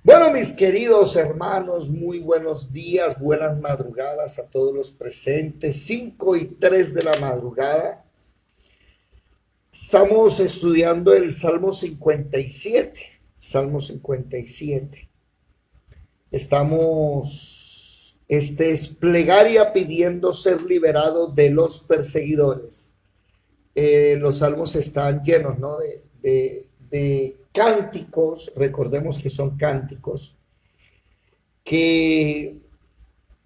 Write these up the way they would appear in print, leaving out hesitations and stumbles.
Bueno, mis queridos hermanos, muy buenos días, buenas madrugadas a todos los presentes. 5:03 de la madrugada. Estamos estudiando el Salmo 57. Salmo 57. Este es plegaria pidiendo ser liberado de los perseguidores. Los salmos están llenos, ¿no? de cánticos, recordemos que son cánticos, que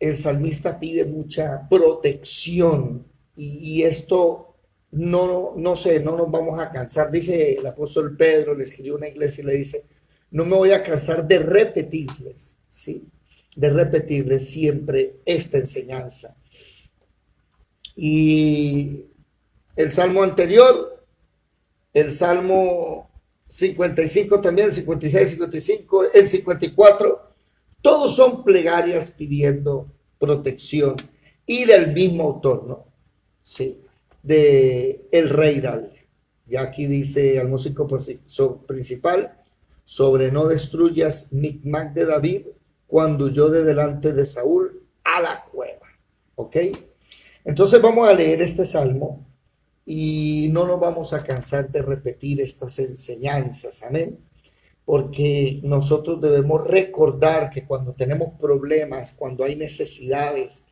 el salmista pide mucha protección y esto no sé, no nos vamos a cansar. Dice el apóstol Pedro, le escribió a una iglesia y le dice, no me voy a cansar de repetirles, ¿sí? De repetirles siempre esta enseñanza. Y el salmo anterior, el salmo 55 también, el 56, 55, el 54, todos son plegarias pidiendo protección y del mismo autor, ¿no? Sí, de el rey David. Ya aquí dice al músico principal, sobre no destruyas Micmac de David cuando huyó de delante de Saúl a la cueva. ¿Ok? Entonces vamos a leer este salmo y no nos vamos a cansar de repetir estas enseñanzas. Amén. Porque nosotros debemos recordar que cuando tenemos problemas, cuando hay necesidades,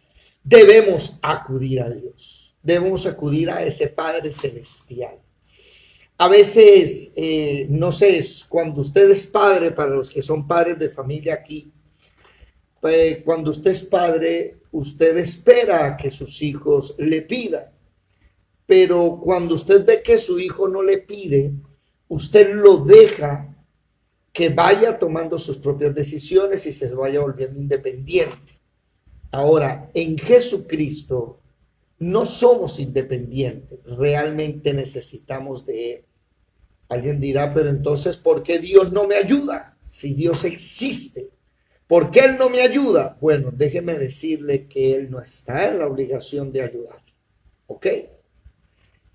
debemos acudir a Dios, debemos acudir a ese Padre Celestial. A veces, no sé, cuando usted es padre, para los que son padres de familia aquí, cuando usted es padre, usted espera que sus hijos le pidan, pero cuando usted ve que su hijo no le pide, usted lo deja que vaya tomando sus propias decisiones y se vaya volviendo independiente. Ahora, en Jesucristo no somos independientes, realmente necesitamos de Él. Alguien dirá, pero entonces, ¿por qué Dios no me ayuda? Si Dios existe, ¿por qué Él no me ayuda? Bueno, déjeme decirle que Él no está en la obligación de ayudar, ¿ok?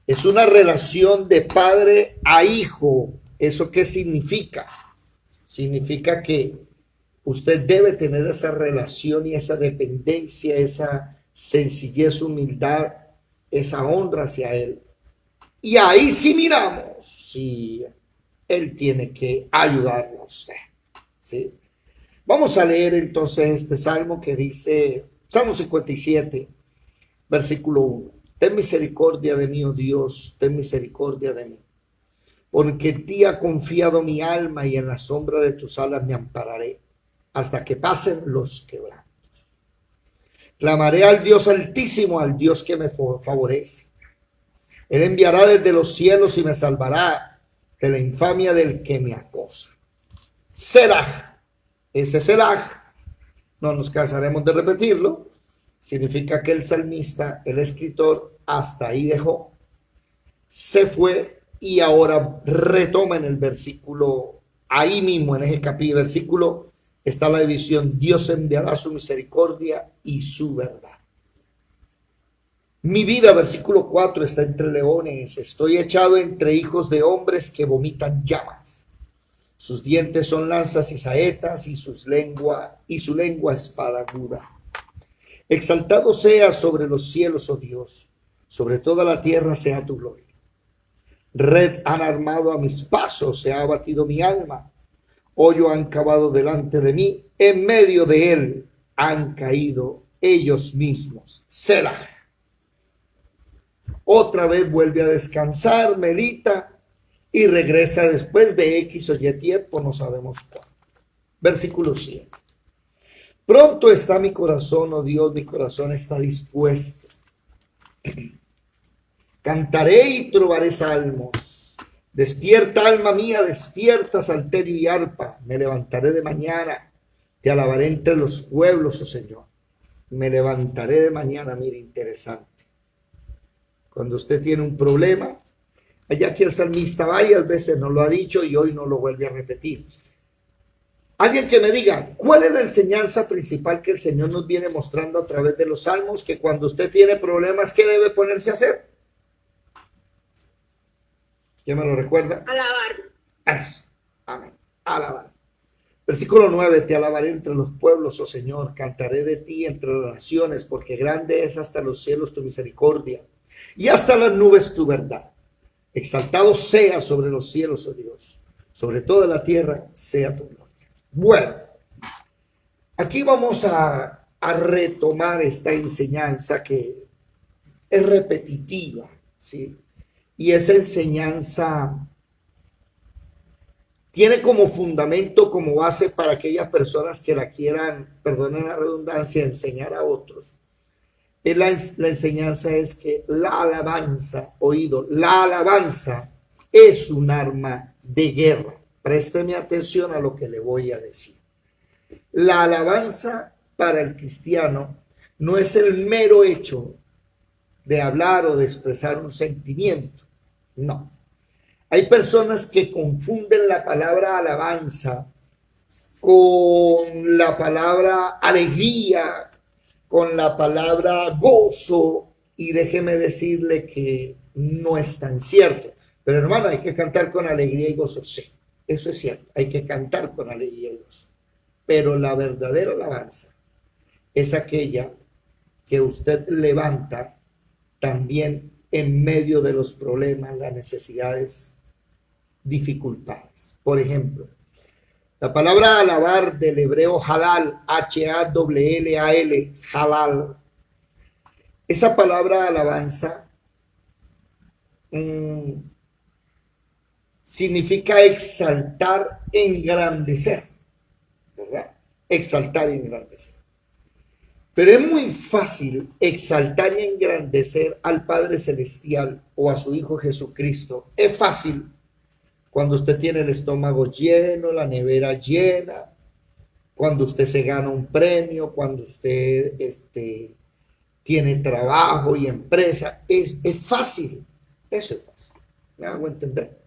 Es una relación de padre a hijo. ¿Eso qué significa? Significa que usted debe tener esa relación y esa dependencia, esa sencillez, humildad, esa honra hacia Él. Y ahí sí miramos si Él tiene que ayudarle a usted. ¿Sí? Vamos a leer entonces este salmo que dice, Salmo 57, versículo 1. Ten misericordia de mí, oh Dios, ten misericordia de mí, porque en ti ha confiado mi alma y en la sombra de tus alas me ampararé hasta que pasen los quebrantos. Clamaré al Dios altísimo, al Dios que me favorece. Él enviará desde los cielos y me salvará de la infamia del que me acosa. Selah, ese Selah, no nos cansaremos de repetirlo, significa que el salmista, el escritor, hasta ahí dejó, se fue y ahora retoma en el versículo, ahí mismo en ese capítulo, versículo, está la división, Dios enviará su misericordia y su verdad. Mi vida, versículo 4, está entre leones, estoy echado entre hijos de hombres que vomitan llamas. Sus dientes son lanzas y saetas y su lengua espada aguda. Exaltado sea sobre los cielos, oh Dios, sobre toda la tierra sea tu gloria. Red han armado a mis pasos, se ha abatido mi alma. Hoyo han cavado delante de mí, en medio de él han caído ellos mismos. Selah. Otra vez vuelve a descansar, medita y regresa después de X o Y tiempo, no sabemos cuándo. Versículo 7. Pronto está mi corazón, oh Dios, mi corazón está dispuesto. Cantaré y trovaré salmos. Despierta, alma mía, despierta, salterio y arpa. Me levantaré de mañana, te alabaré entre los pueblos, oh Señor. Me levantaré de mañana, mire, interesante. Cuando usted tiene un problema, allá que el salmista varias veces nos lo ha dicho y hoy no lo vuelve a repetir. Alguien que me diga, ¿cuál es la enseñanza principal que el Señor nos viene mostrando a través de los salmos? Que cuando usted tiene problemas, ¿qué debe ponerse a hacer? ¿Quién me lo recuerda? Alabar. Eso. Amén. Alabar. Versículo 9, te alabaré entre los pueblos, oh Señor, cantaré de ti entre las naciones, porque grande es hasta los cielos tu misericordia y hasta las nubes tu verdad. Exaltado sea sobre los cielos, oh Dios, sobre toda la tierra sea tu gloria. Bueno, aquí vamos a retomar esta enseñanza que es repetitiva, ¿sí? Y esa enseñanza tiene como fundamento, como base para aquellas personas que la quieran, perdonen la redundancia, enseñar a otros. La enseñanza es que la alabanza, oído, la alabanza es un arma de guerra. Présteme atención a lo que le voy a decir. La alabanza para el cristiano no es el mero hecho de hablar o de expresar un sentimiento, no. Hay personas que confunden la palabra alabanza con la palabra alegría, con la palabra gozo, y déjeme decirle que no es tan cierto. Pero hermano, hay que cantar con alegría y gozo, sí, eso es cierto, hay que cantar con alegría y gozo. Pero la verdadera alabanza es aquella que usted levanta también en medio de los problemas, las necesidades, dificultades. Por ejemplo, la palabra alabar del hebreo halal, H-A-L-L-A-L, halal, esa palabra alabanza significa exaltar, engrandecer, ¿verdad? Exaltar y engrandecer. Pero es muy fácil exaltar y engrandecer al Padre Celestial o a su Hijo Jesucristo. Es fácil cuando usted tiene el estómago lleno, la nevera llena, cuando usted se gana un premio, cuando usted tiene trabajo y empresa. Es fácil, eso es fácil, me hago entender.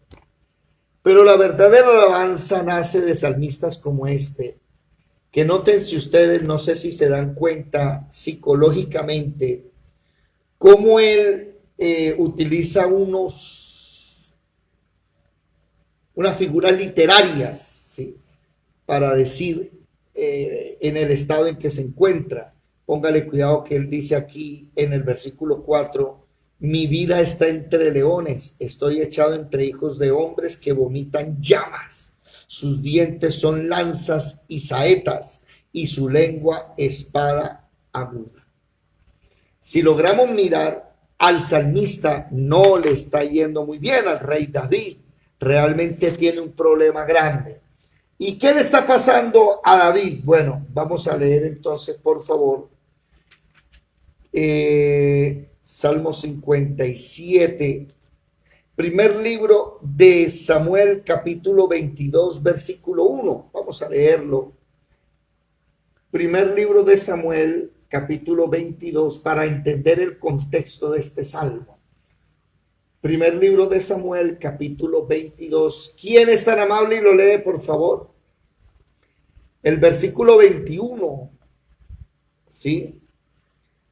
Pero la verdadera alabanza nace de salmistas como este, que noten si ustedes, no sé si se dan cuenta psicológicamente, cómo él utiliza unas figuras literarias, ¿sí? Para decir en el estado en que se encuentra. Póngale cuidado que él dice aquí en el versículo 4, mi vida está entre leones, estoy echado entre hijos de hombres que vomitan llamas, sus dientes son lanzas y saetas, y su lengua espada aguda. Si logramos mirar, al salmista no le está yendo muy bien, al rey David realmente tiene un problema grande. ¿Y qué le está pasando a David? Bueno, vamos a leer entonces, por favor, Salmo 57, primer libro de Samuel, capítulo 22, versículo 1. Vamos a leerlo. Primer libro de Samuel, capítulo 22, para entender el contexto de este salmo. Primer libro de Samuel, capítulo 22. ¿Quién es tan amable y lo lee, por favor? El versículo 21. ¿Sí?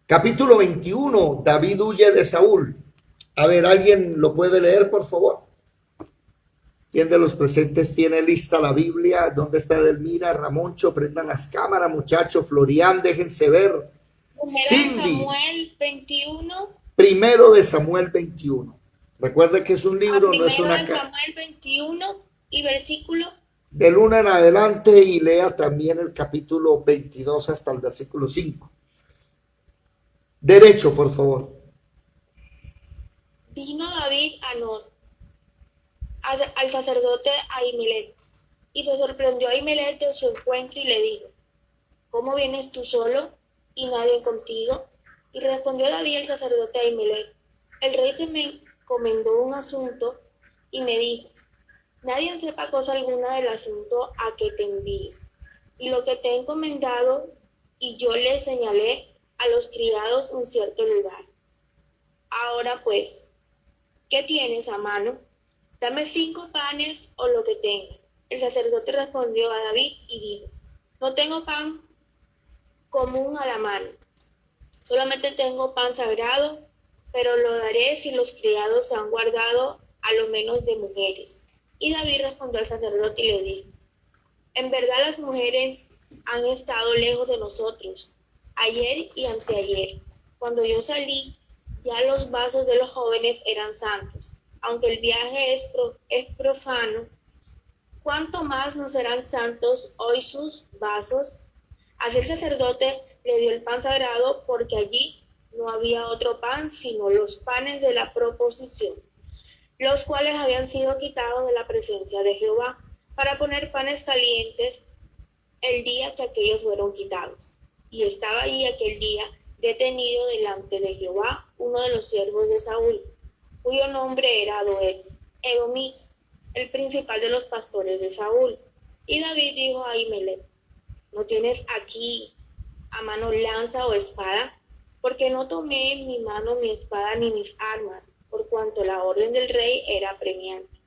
Capítulo 21. David huye de Saúl. A ver, ¿alguien lo puede leer, por favor? ¿Quién de los presentes tiene lista la Biblia? ¿Dónde está Edelmira, Ramoncho? Prendan las cámaras, muchachos. Florian, déjense ver. Cindy. Samuel 21. Primero de Samuel 21. Recuerde que es un libro, no es una carta. Samuel 21 y versículo. Del 1 en adelante, y lea también el capítulo 22 hasta el versículo 5. Derecho, por favor. Vino David a Nob, al sacerdote Ahimelech, y se sorprendió Ahimelech de su encuentro y le dijo, ¿cómo vienes tú solo y nadie contigo? Y respondió David al sacerdote Ahimelech, el rey se me encomendó un asunto y me dijo, nadie sepa cosa alguna del asunto a que te envío, y lo que te he encomendado, y yo le señalé a los criados un cierto lugar. Ahora pues, ¿qué tienes a mano? Dame 5 panes o lo que tengas. El sacerdote respondió a David y dijo, no tengo pan común a la mano, solamente tengo pan sagrado, pero lo daré si los criados se han guardado a lo menos de mujeres. Y David respondió al sacerdote y le dijo, En verdad las mujeres han estado lejos de nosotros, ayer y anteayer. Cuando yo salí, ya los vasos de los jóvenes eran santos. Aunque el viaje es profano, ¿cuánto más no serán santos hoy sus vasos? Aquel sacerdote le dio el pan sagrado porque allí no había otro pan sino los panes de la proposición, los cuales habían sido quitados de la presencia de Jehová para poner panes calientes el día que aquellos fueron quitados. Y estaba allí aquel día detenido delante de Jehová uno de los siervos de Saúl, cuyo nombre era Edomita, el principal de los pastores de Saúl. Y David dijo a Ahimelech: ¿no tienes aquí a mano lanza o espada? Porque no tomé en mi mano mi espada ni mis armas, por cuanto la orden del rey era apremiante.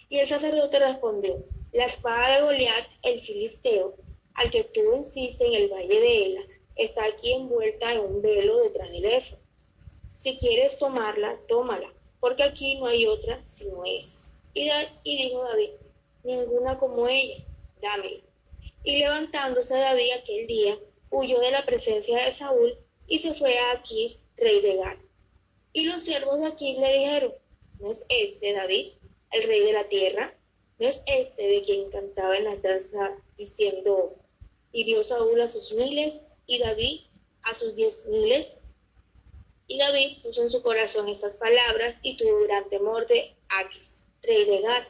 Y el sacerdote respondió: la espada de Goliat, el filisteo, al que tú venciste en el valle de Ela, está aquí envuelta en un velo detrás del éfod. Si quieres tomarla, tómala, porque aquí no hay otra sino esa. Y dijo David: ninguna como ella, dámela. Y levantándose David aquel día, huyó de la presencia de Saúl y se fue a Aquis, rey de Gat. Y los siervos de Aquis le dijeron: ¿no es este David, el rey de la tierra? ¿No es este de quien cantaba en la danza diciendo: hirió Saúl a sus 1000 y David a sus 10,000? Y David puso en su corazón estas palabras y tuvo gran temor de Aquis, rey de Gat,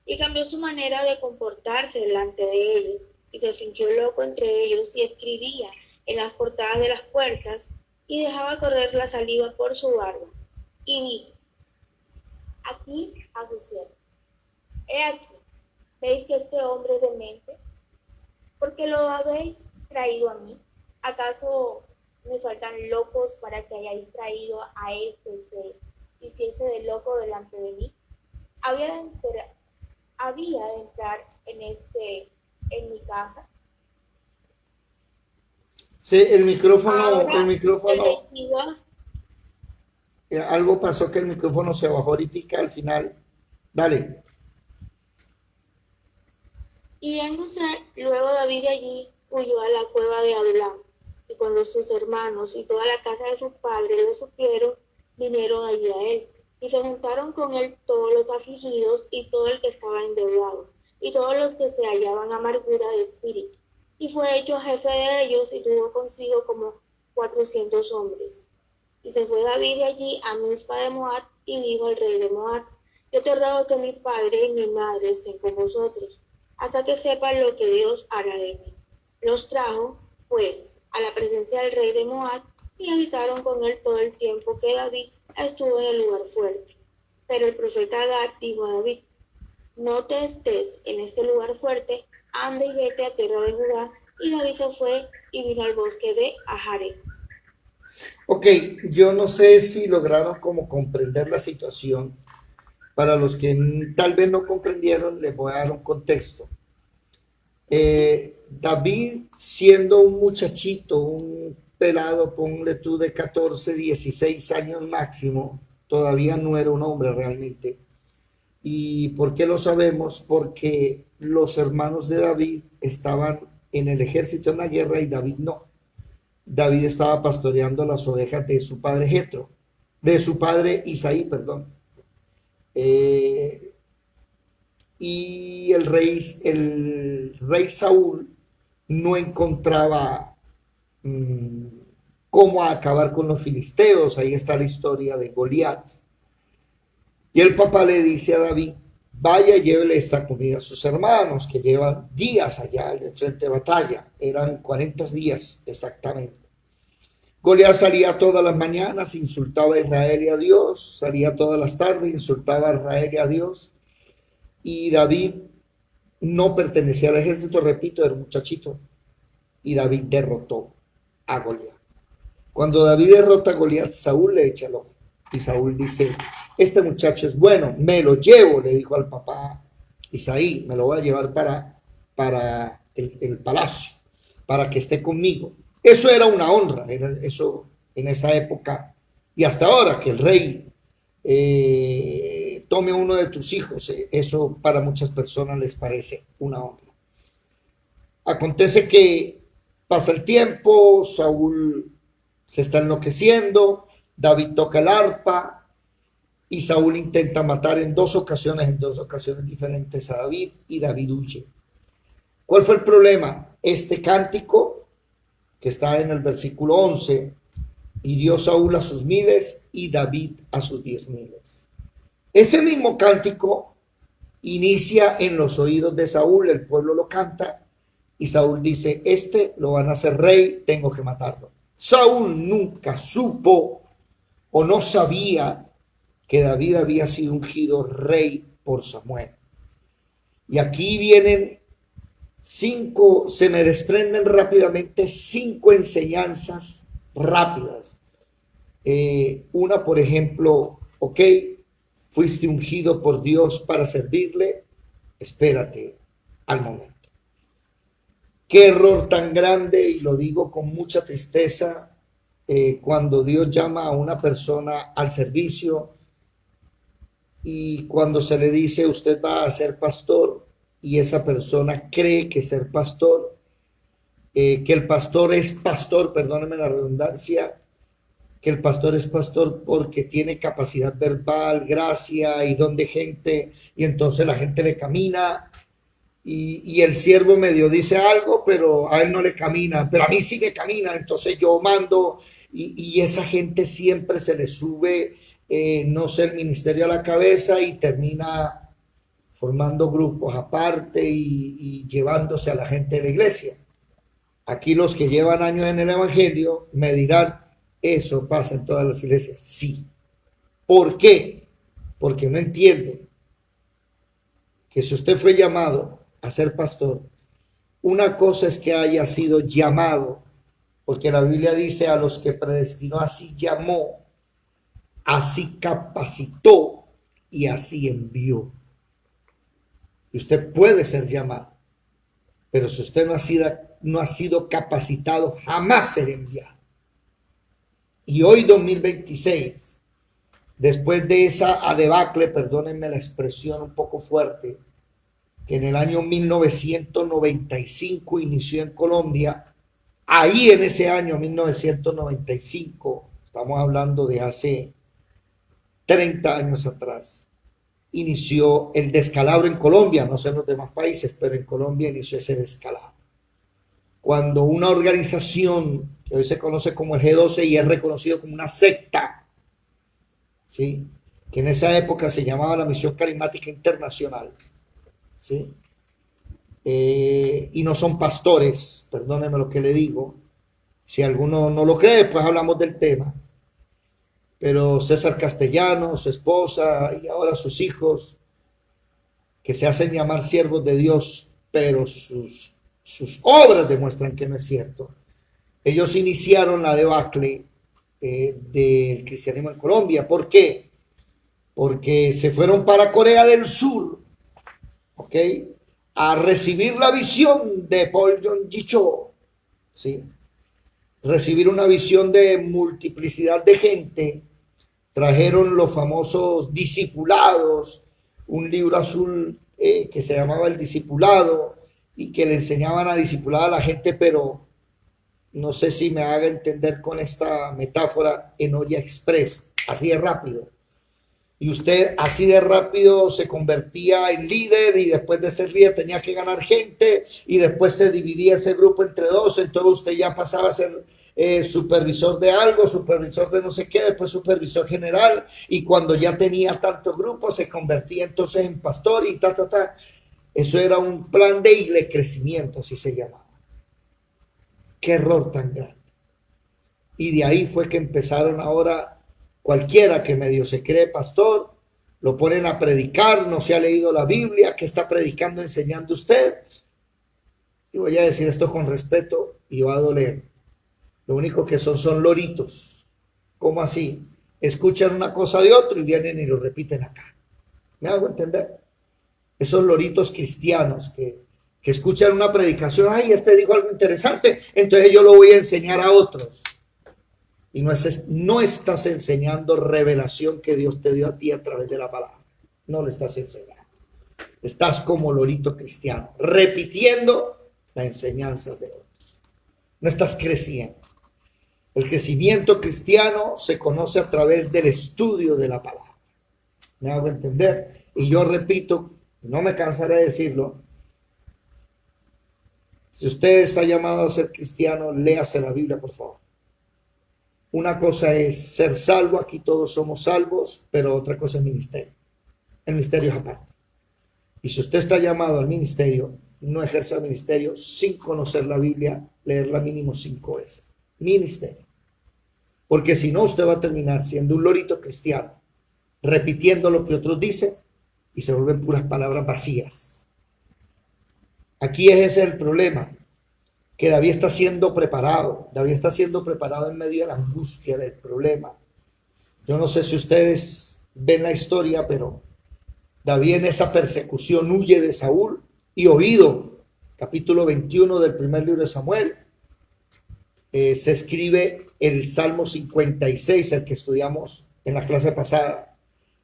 y cambió su manera de comportarse delante de ellos, y se fingió loco entre ellos, y escribía en las portadas de las puertas, y dejaba correr la saliva por su barba. Y dijo: Aquis a su siervo: he aquí, ¿veis que este hombre es demente? ¿Por qué lo habéis traído a mí? ¿Acaso me faltan locos para que hayáis traído a este que hiciese de loco delante de mí? Había de entrar en mi casa. Sí, el micrófono, Ahora, el 22, algo pasó que el micrófono se bajó ahorita al final. Dale. y yéndose luego David de allí, huyó a la cueva de Adulam. Y cuando sus hermanos y toda la casa de sus padres lo supieron, vinieron allí a él. Y se juntaron con él todos los afligidos y todo el que estaba endeudado, y todos los que se hallaban amargura de espíritu. Y fue hecho jefe de ellos y tuvo consigo como 400 hombres. Y se fue David de allí a Mizpa de Moab y dijo al rey de Moab: yo te ruego que mi padre y mi madre estén con vosotros, hasta que sepan lo que Dios hará de mí. Los trajo, pues, a la presencia del rey de Moab, y habitaron con él todo el tiempo que David estuvo en el lugar fuerte. Pero el profeta Gad dijo a David: no te estés en este lugar fuerte, anda y vete a tierra de Judá. Y David se fue y vino al bosque de Ajaré. Ok, yo no sé si lograron como comprender la situación. Para los que tal vez no comprendieron, les voy a dar un contexto. David, siendo un muchachito, un pelado, ponle tú de 14, 16 años máximo, todavía no era un hombre realmente. ¿Y por qué lo sabemos? Porque los hermanos de David estaban en el ejército en la guerra y David no. David estaba pastoreando las ovejas de su padre Jetro, de su padre Isaí, perdón. Eh, y el rey Saúl no encontraba cómo acabar con los filisteos. Ahí está la historia de Goliat. Y el papá le dice a David: vaya, llévele esta comida a sus hermanos, que llevan días allá en el frente de batalla. Eran 40 días exactamente. Goliat salía todas las mañanas, insultaba a Israel y a Dios, salía todas las tardes, insultaba a Israel y a Dios. Y David no pertenecía al ejército, repito, era un muchachito. Y David derrotó a Goliat. Cuando David derrota a Goliat, Saúl le echa el ojo. Y Saúl dice: este muchacho es bueno, me lo llevo, le dijo al papá Isaí, me lo voy a llevar para el palacio, para que esté conmigo. Eso era una honra, era eso en esa época y hasta ahora, que el rey tome uno de tus hijos, eso para muchas personas les parece una honra. Acontece que pasa el tiempo, Saúl se está enloqueciendo, David toca el arpa y Saúl intenta matar en dos ocasiones diferentes a David y David huye. ¿Cuál fue el problema? Este cántico que está en el versículo 11, hirió Saúl a sus 1000 y David a sus 10,000. Ese mismo cántico inicia en los oídos de Saúl, el pueblo lo canta y Saúl dice, este lo van a hacer rey, tengo que matarlo. Saúl nunca supo o no sabía que David había sido ungido rey por Samuel. Y aquí vienen se me desprenden rápidamente 5 enseñanzas rápidas. Una, por ejemplo, ok, fuiste ungido por Dios para servirle, espérate al momento. Qué error tan grande, y lo digo con mucha tristeza, cuando Dios llama a una persona al servicio y cuando se le dice usted va a ser pastor y esa persona cree que ser pastor, que el pastor es pastor, perdónenme la redundancia, que el pastor es pastor porque tiene capacidad verbal, gracia y don de gente, y entonces la gente le camina y el siervo medio dice algo, pero a él no le camina, pero a mí sí me camina, entonces yo mando y esa gente siempre se le sube, no sé, el ministerio a la cabeza y termina formando grupos aparte y llevándose a la gente de la iglesia. Aquí los que llevan años en el evangelio me dirán, eso pasa en todas las iglesias. Sí. ¿Por qué? Porque no entienden que si usted fue llamado a ser pastor, una cosa es que haya sido llamado, porque la Biblia dice a los que predestinó así llamó, así capacitó y así envió. Y usted puede ser llamado, pero si usted no ha sido capacitado, jamás será enviado. Y hoy 2026, después de esa debacle, perdónenme la expresión un poco fuerte, que en el año 1995 inició en Colombia, ahí en ese año 1995, estamos hablando de hace 30 años atrás, inició el descalabro en Colombia, no sé en los demás países, pero en Colombia inició ese descalabro. Cuando una organización que hoy se conoce como el G12 y es reconocido como una secta, ¿sí?, que en esa época se llamaba la Misión Carismática Internacional, ¿sí?, y no son pastores, perdónenme lo que le digo, si alguno no lo cree, pues hablamos del tema, pero César Castellanos, su esposa y ahora sus hijos, que se hacen llamar siervos de Dios, pero sus obras demuestran que no es cierto. Ellos iniciaron la debacle del cristianismo en Colombia. ¿Por qué? Porque se fueron para Corea del Sur, ¿ok?, a recibir la visión de Paul Yong-gi Cho, ¿sí?, recibir una visión de multiplicidad de gente. Trajeron los famosos discipulados, un libro azul que se llamaba El Discipulado y que le enseñaban a discipular a la gente, pero no sé si me haga entender con esta metáfora, en olla express, así de rápido. Y usted así de rápido se convertía en líder y después de ser líder tenía que ganar gente y después se dividía ese grupo entre dos, entonces usted ya pasaba a ser supervisor de algo, supervisor de no sé qué, después supervisor general, y cuando ya tenía tantos grupos se convertía entonces en pastor y ta. Eso era un plan de crecimiento, así se llamaba. Qué error tan grande. Y de ahí fue que empezaron ahora, cualquiera que medio se cree pastor, lo ponen a predicar, no se ha leído la Biblia, ¿qué está predicando, enseñando usted? Y voy a decir esto con respeto y va a doler. Lo único que son loritos. ¿Cómo así? Escuchan una cosa de otro y vienen y lo repiten acá. ¿Me hago entender? Esos loritos cristianos que escuchan una predicación, ay, este dijo algo interesante, entonces yo lo voy a enseñar a otros. Y no estás enseñando revelación que Dios te dio a ti a través de la palabra. No le estás enseñando. Estás como lorito cristiano, repitiendo la enseñanza de otros. No estás creciendo. El crecimiento cristiano se conoce a través del estudio de la palabra. ¿Me hago entender? Y yo repito, no me cansaré de decirlo, si usted está llamado a ser cristiano, léase la Biblia, por favor. Una cosa es ser salvo, aquí todos somos salvos, pero otra cosa es ministerio. El ministerio es aparte. Y si usted está llamado al ministerio, no ejerza el ministerio sin conocer la Biblia, leerla mínimo 5 veces. Ministerio. Porque si no, usted va a terminar siendo un lorito cristiano, repitiendo lo que otros dicen y se vuelven puras palabras vacías. Aquí ese es el problema, que David está siendo preparado. David está siendo preparado en medio de la angustia del problema. Yo no sé si ustedes ven la historia, pero David en esa persecución huye de Saúl y oído, capítulo 21 del primer libro de Samuel, se escribe el Salmo 56, el que estudiamos en la clase pasada,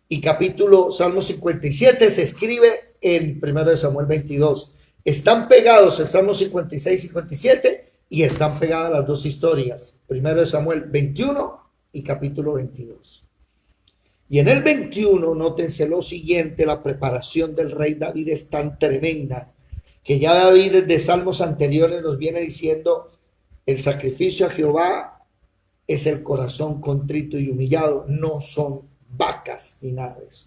y Salmo 57 se escribe en 1 Samuel 22. Están pegados el Salmo 56 y 57 y están pegadas las dos historias, 1 Samuel 21 y capítulo 22. Y en el 21, nótense lo siguiente, la preparación del rey David es tan tremenda que ya David desde salmos anteriores nos viene diciendo: el sacrificio a Jehová es el corazón contrito y humillado, no son vacas ni nada de eso.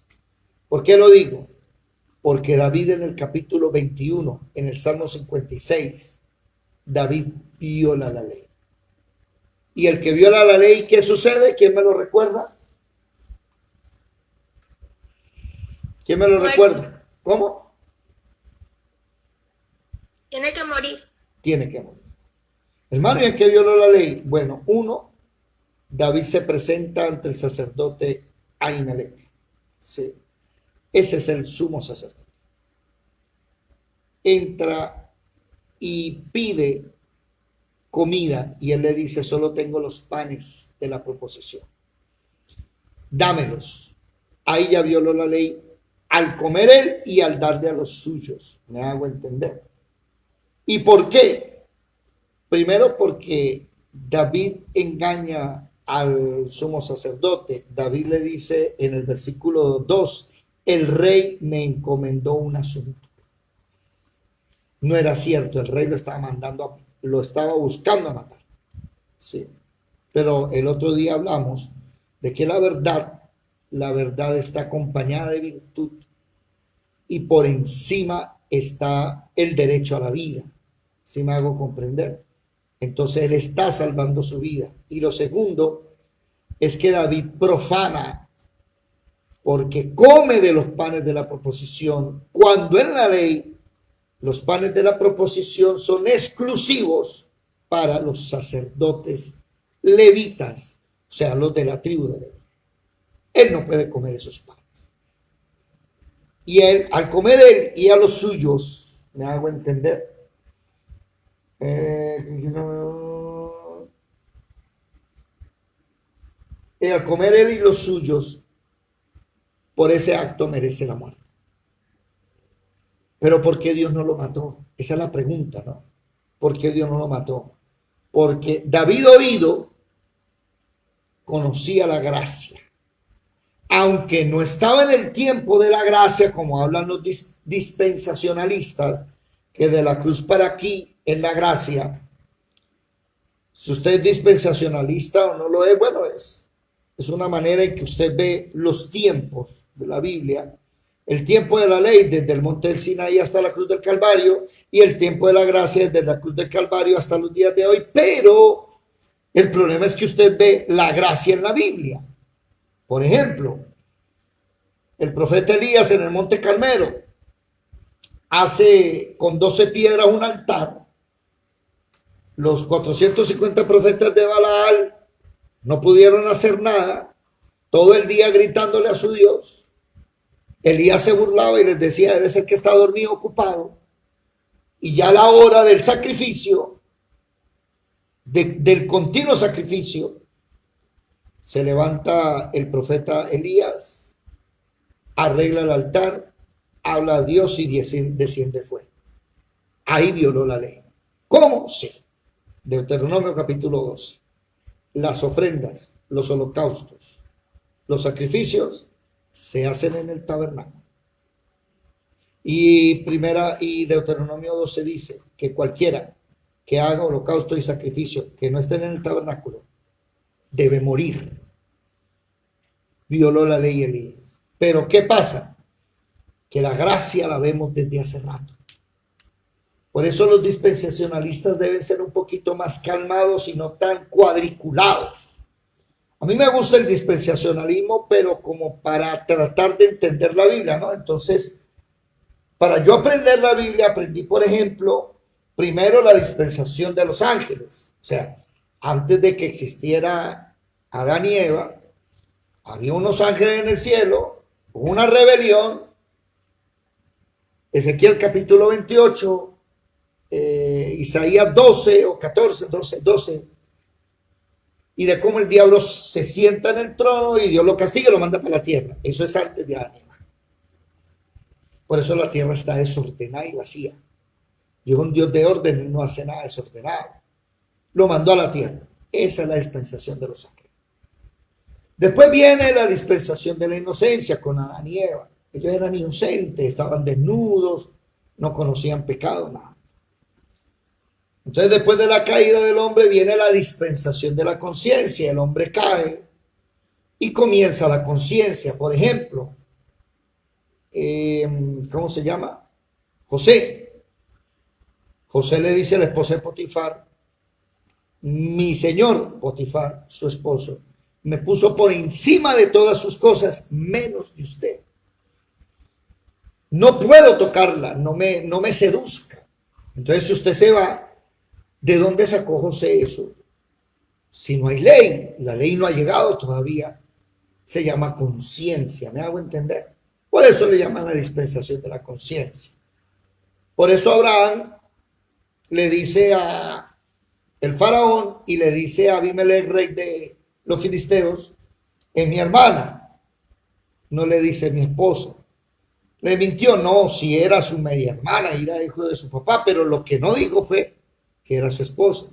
¿Por qué lo digo? Porque David en el capítulo 21, en el Salmo 56, David viola la ley. Y el que viola la ley, ¿qué sucede? ¿Quién me lo recuerda? ¿Quién me lo recuerda? ¿Cómo? Tiene que morir. Tiene que morir. Hermano, ¿y en qué violó la ley? Bueno, David se presenta ante el sacerdote Ahimelech. Sí. Ese es el sumo sacerdote. Entra y pide comida y él le dice: solo tengo los panes de la proposición. Dámelos. Ahí ya violó la ley al comer él y al darle a los suyos. Me hago entender. ¿Y por qué? Primero porque David engaña al sumo sacerdote. David le dice en el versículo 2: el rey me encomendó un asunto. No era cierto, el rey lo estaba buscando a matar. Sí. Pero el otro día hablamos de que la verdad está acompañada de virtud y por encima está el derecho a la vida. ¿Sí me hago comprender? Entonces él está salvando su vida. Y lo segundo es que David profana porque come de los panes de la proposición, cuando en la ley los panes de la proposición son exclusivos para los sacerdotes levitas, o sea, los de la tribu de Leví. Él no puede comer esos panes. Y él, al comer él y a los suyos, me hago entender, al comer él y los suyos, por ese acto merece la muerte. Pero ¿por qué Dios no lo mató? Esa es la pregunta, ¿no? ¿Por qué Dios no lo mató? Porque David oído conocía la gracia. Aunque no estaba en el tiempo de la gracia, como hablan los dispensacionalistas, que de la cruz para aquí es la gracia. Si usted es dispensacionalista o no lo es, bueno, es una manera en que usted ve los tiempos de la Biblia, el tiempo de la ley desde el monte del Sinaí hasta la cruz del Calvario y el tiempo de la gracia desde la cruz del Calvario hasta los días de hoy. Pero el problema es que usted ve la gracia en la Biblia. Por ejemplo, el profeta Elías en el monte Carmelo hace con 12 piedras un altar. Los 450 profetas de Baal no pudieron hacer nada, todo el día gritándole a su Dios. Elías se burlaba y les decía: debe ser que está dormido, ocupado. Y ya a la hora del sacrificio, del continuo sacrificio, se levanta el profeta Elías, arregla el altar, habla a Dios y desciende fuego. Ahí violó la ley. ¿Cómo? Sí. Deuteronomio capítulo 12. Las ofrendas, los holocaustos, los sacrificios se hacen en el tabernáculo. Y Deuteronomio 12 dice que cualquiera que haga holocausto y sacrificio que no estén en el tabernáculo debe morir. Violó la ley Elías. Pero ¿qué pasa? Que la gracia la vemos desde hace rato. Por eso los dispensacionalistas deben ser un poquito más calmados y no tan cuadriculados. A mí me gusta el dispensacionalismo, pero como para tratar de entender la Biblia, ¿no? Entonces, para yo aprender la Biblia, aprendí, por ejemplo, primero la dispensación de los ángeles. O sea, antes de que existiera Adán y Eva, había unos ángeles en el cielo, una rebelión. Ezequiel capítulo 28, Isaías 12 o 14, 12, y de cómo el diablo se sienta en el trono y Dios lo castiga y lo manda para la tierra. Eso es antes de Adán. Por eso la tierra está desordenada y vacía. Dios es un Dios de orden, no hace nada desordenado. Lo mandó a la tierra. Esa es la dispensación de los ángeles. Después viene la dispensación de la inocencia con Adán y Eva. Ellos eran inocentes, estaban desnudos, no conocían pecado, nada. Entonces, después de la caída del hombre viene la dispensación de la conciencia. El hombre cae y comienza la conciencia. Por ejemplo, ¿cómo se llama? José. José le dice a la esposa de Potifar: mi señor Potifar, su esposo, me puso por encima de todas sus cosas, menos de usted. No puedo tocarla, no me seduzca. Entonces, si usted se va, ¿de dónde sacó José eso? Si no hay ley, la ley no ha llegado todavía. Se llama conciencia, ¿me hago entender? Por eso le llaman la dispensación de la conciencia. Por eso Abraham le dice a el faraón y le dice a Abimelech, rey de los filisteos: es mi hermana. No le dice mi esposa. Le mintió, no, si era su media hermana, era hijo de su papá, pero lo que no dijo fue que era su esposa.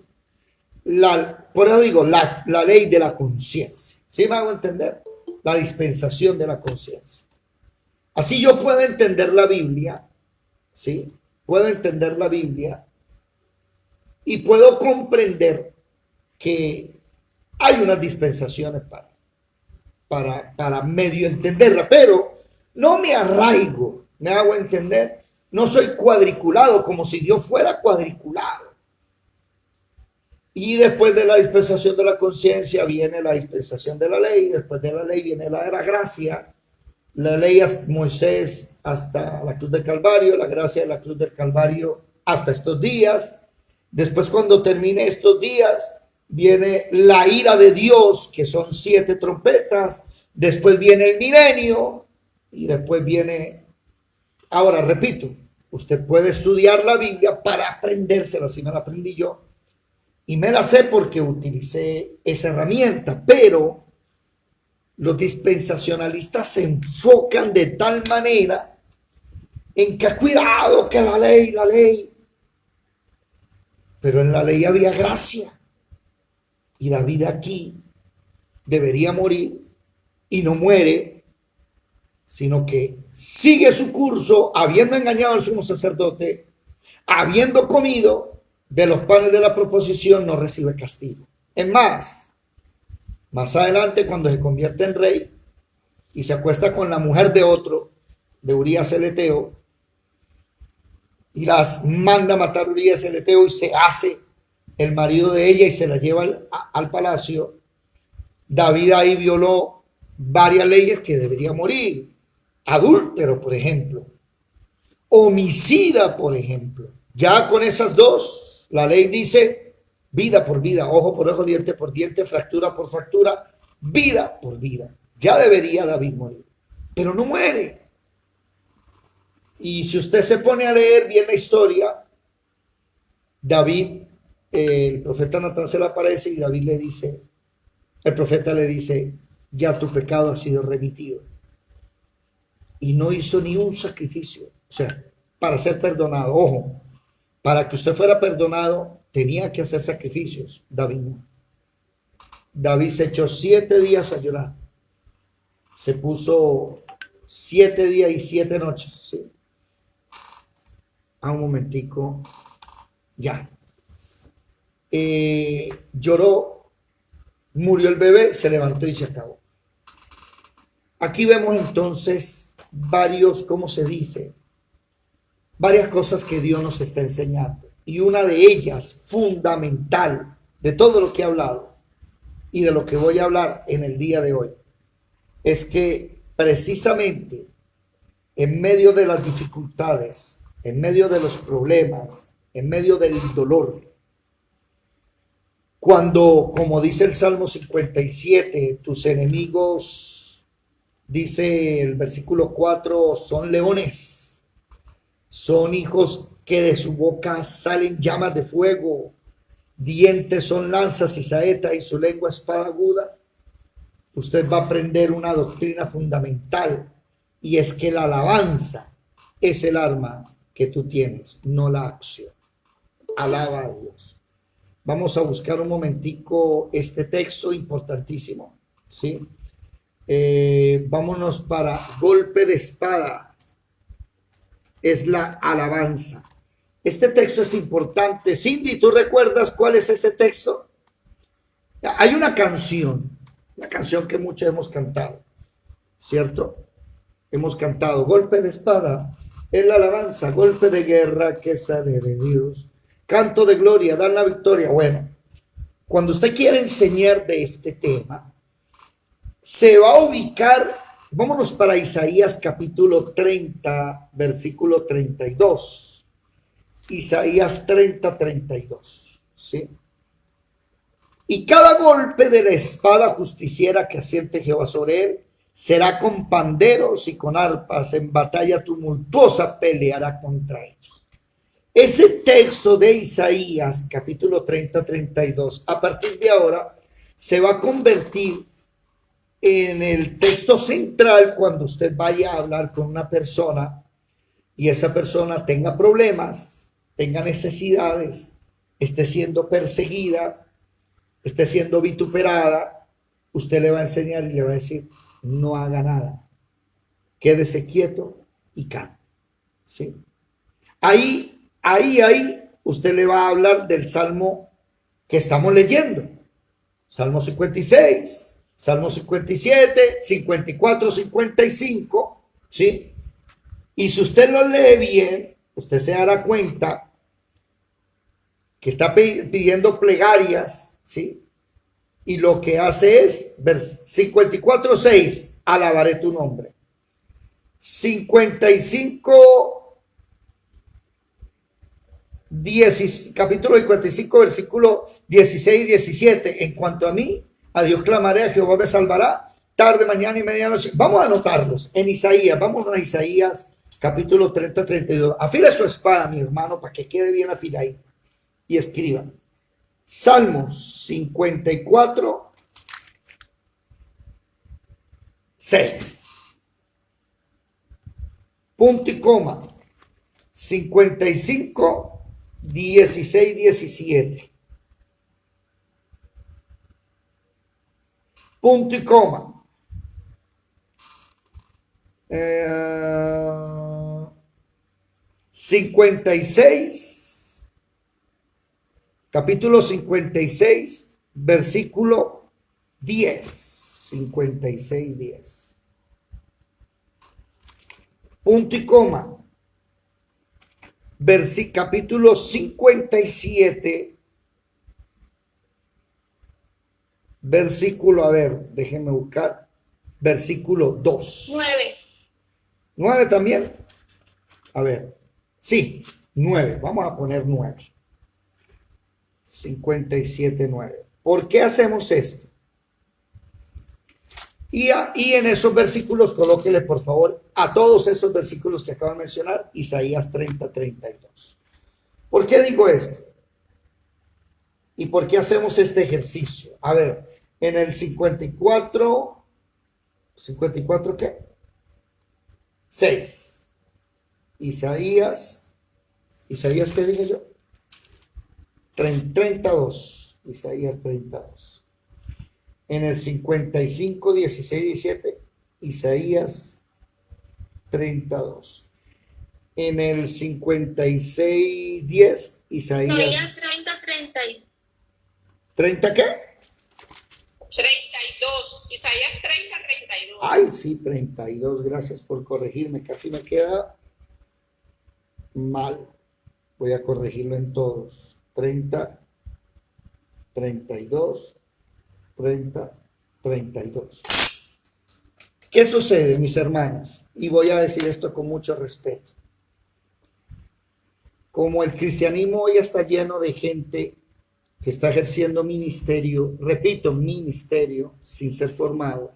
Por eso digo, la ley de la conciencia. ¿Sí me hago entender? La dispensación de la conciencia. Así yo puedo entender la Biblia, ¿sí? Puedo entender la Biblia y puedo comprender que hay unas dispensaciones para medio entenderla, pero no me arraigo, me hago entender. No soy cuadriculado como si Dios fuera cuadriculado. Y después de la dispensación de la conciencia viene la dispensación de la ley. Después de la ley viene la de la gracia. La ley Moisés hasta la cruz del Calvario, la gracia de la cruz del Calvario hasta estos días. Después, cuando termine estos días, viene la ira de Dios, que son 7 trompetas. Después viene el milenio y después viene... Ahora, repito, usted puede estudiar la Biblia para aprendérsela, así me la aprendí yo. Y me la sé porque utilicé esa herramienta, pero los dispensacionalistas se enfocan de tal manera en que cuidado, que la ley. Pero en la ley había gracia. Y David aquí debería morir y no muere, sino que sigue su curso, habiendo engañado al sumo sacerdote, habiendo comido de los panes de la proposición, no recibe castigo. Es más adelante, cuando se convierte en rey y se acuesta con la mujer de otro, de Urías el Eteo, y las manda a matar a Urías el Eteo y se hace el marido de ella y se la lleva al palacio, David ahí violó varias leyes que debería morir. Adúltero, por ejemplo. Homicida, por ejemplo. Ya con esas dos, la ley dice vida por vida, ojo por ojo, diente por diente, fractura por fractura, vida por vida. Ya debería David morir, pero no muere. Y si usted se pone a leer bien la historia, David, el profeta Natán se le aparece y David le dice, el profeta le dice: ya tu pecado ha sido remitido. Y no hizo ni un sacrificio, o sea, para ser perdonado. Ojo, Para que usted fuera perdonado, tenía que hacer sacrificios. David no. David se echó 7 días a llorar. Se puso 7 días y 7 noches. ¿Sí? Un momentico. Ya. Lloró, murió el bebé, se levantó y se acabó. Aquí vemos entonces varios, ¿cómo se dice? Varias cosas que Dios nos está enseñando. Y una de ellas, fundamental, de todo lo que he hablado y de lo que voy a hablar en el día de hoy, es que precisamente en medio de las dificultades, en medio de los problemas, en medio del dolor, cuando, como dice el Salmo 57, tus enemigos, dice el versículo 4, son leones, son hijos que de su boca salen llamas de fuego, dientes son lanzas y saetas y su lengua espada aguda. Usted va a aprender una doctrina fundamental, y es que la alabanza es el arma que tú tienes, no la acción. Alaba a Dios. Vamos a buscar un momentico este texto importantísimo, ¿sí? Vámonos para golpe de espada. Es la alabanza. Este texto es importante. Cindy, ¿tú recuerdas cuál es ese texto? Hay una canción que muchos hemos cantado, ¿cierto? Hemos cantado golpe de espada, es la alabanza, golpe de guerra que sale de Dios, canto de gloria, dan la victoria. Bueno, cuando usted quiere enseñar de este tema, se va a ubicar, vámonos para Isaías capítulo 30, versículo 32. Isaías 30, 32, ¿sí? Y cada golpe de la espada justiciera que asiente Jehová sobre él, será con panderos y con arpas, en batalla tumultuosa peleará contra ellos. Ese texto de Isaías, capítulo 30, 32, a partir de ahora, se va a convertir en el texto central cuando usted vaya a hablar con una persona y esa persona tenga problemas, tenga necesidades, esté siendo perseguida, esté siendo vituperada. Usted le va a enseñar y le va a decir, no haga nada, quédese quieto y cante, ¿sí? Ahí, usted le va a hablar del salmo que estamos leyendo, Salmo 56, Salmo 57, 54, 55, ¿sí? Y si usted lo lee bien, usted se dará cuenta que está pidiendo plegarias, ¿sí? Y lo que hace es, 54, 6, alabaré tu nombre. 55, 10, capítulo 55, versículo 16 y 17. En cuanto a mí, a Dios clamaré, a Jehová me salvará, tarde, mañana y medianoche. Vamos a anotarlos en Isaías, vamos a Isaías, capítulo 30, 32. Afile su espada, mi hermano, para que quede bien afiladita. Y escriban. Salmos 54, 6. Punto y coma. 55, 16, 17. Punto y coma. 56. Capítulo 56, versículo 10. 56, 10. Punto y coma. Capítulo 57, versículo, a ver, déjenme buscar. Versículo 2. 9. 9 también. A ver, sí, 9. Vamos a poner 9. 57, 9. ¿Por qué hacemos esto? Y en esos versículos, colóquele por favor a todos esos versículos que acabo de mencionar, Isaías 30, 32. ¿Por qué digo esto? ¿Y por qué hacemos este ejercicio? A ver, en el 54, ¿54 qué? 6. Isaías, ¿qué dije yo? 32, Isaías 32. En el 55, 16, 17, Isaías 32. En el 56, 10, Isaías 30. ¿30 qué? 32. Isaías 32. Ay, sí, 32. Gracias por corregirme. Casi me queda mal. Voy a corregirlo en todos. 30, 32, 30, 32. ¿Qué sucede, mis hermanos? Y voy a decir esto con mucho respeto. Como el cristianismo hoy está lleno de gente que está ejerciendo ministerio, repito, ministerio, sin ser formado,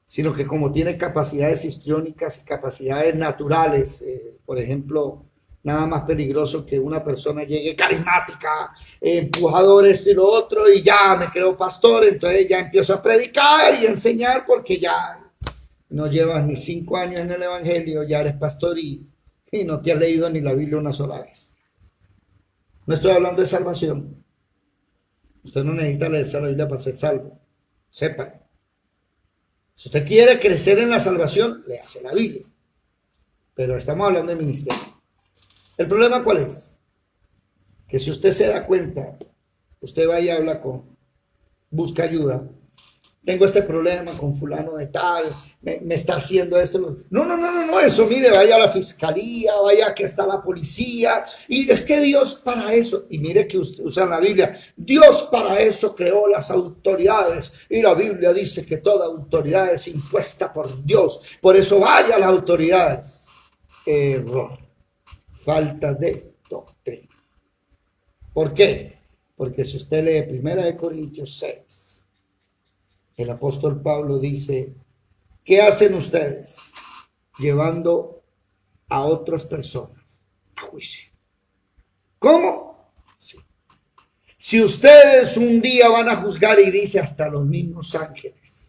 sino que como tiene capacidades histriónicas y capacidades naturales, por ejemplo, nada más peligroso que una persona llegue carismática, empujador, esto y lo otro, y ya me creo pastor, entonces ya empiezo a predicar y a enseñar porque ya no llevas ni 5 años en el evangelio, ya eres pastor y no te has leído ni la Biblia una sola vez. No estoy hablando de salvación. Usted no necesita leerse la Biblia para ser salvo. Sepa. Si usted quiere crecer en la salvación, léase la Biblia. Pero estamos hablando de ministerio. ¿El problema cuál es? Que si usted se da cuenta, usted va y habla busca ayuda. Tengo este problema con fulano de tal, me está haciendo esto. No, eso, mire, vaya a la fiscalía, vaya que está la policía. Y es que Dios para eso, y mire que usted usa en la Biblia, Dios para eso creó las autoridades. Y la Biblia dice que toda autoridad es impuesta por Dios. Por eso vaya a las autoridades. Error. Falta de doctrina. ¿Por qué? Porque si usted lee 1 Corintios 6, el apóstol Pablo dice, ¿qué hacen ustedes llevando a otras personas a juicio? ¿Cómo? Sí. Si ustedes un día van a juzgar y dice hasta los mismos ángeles,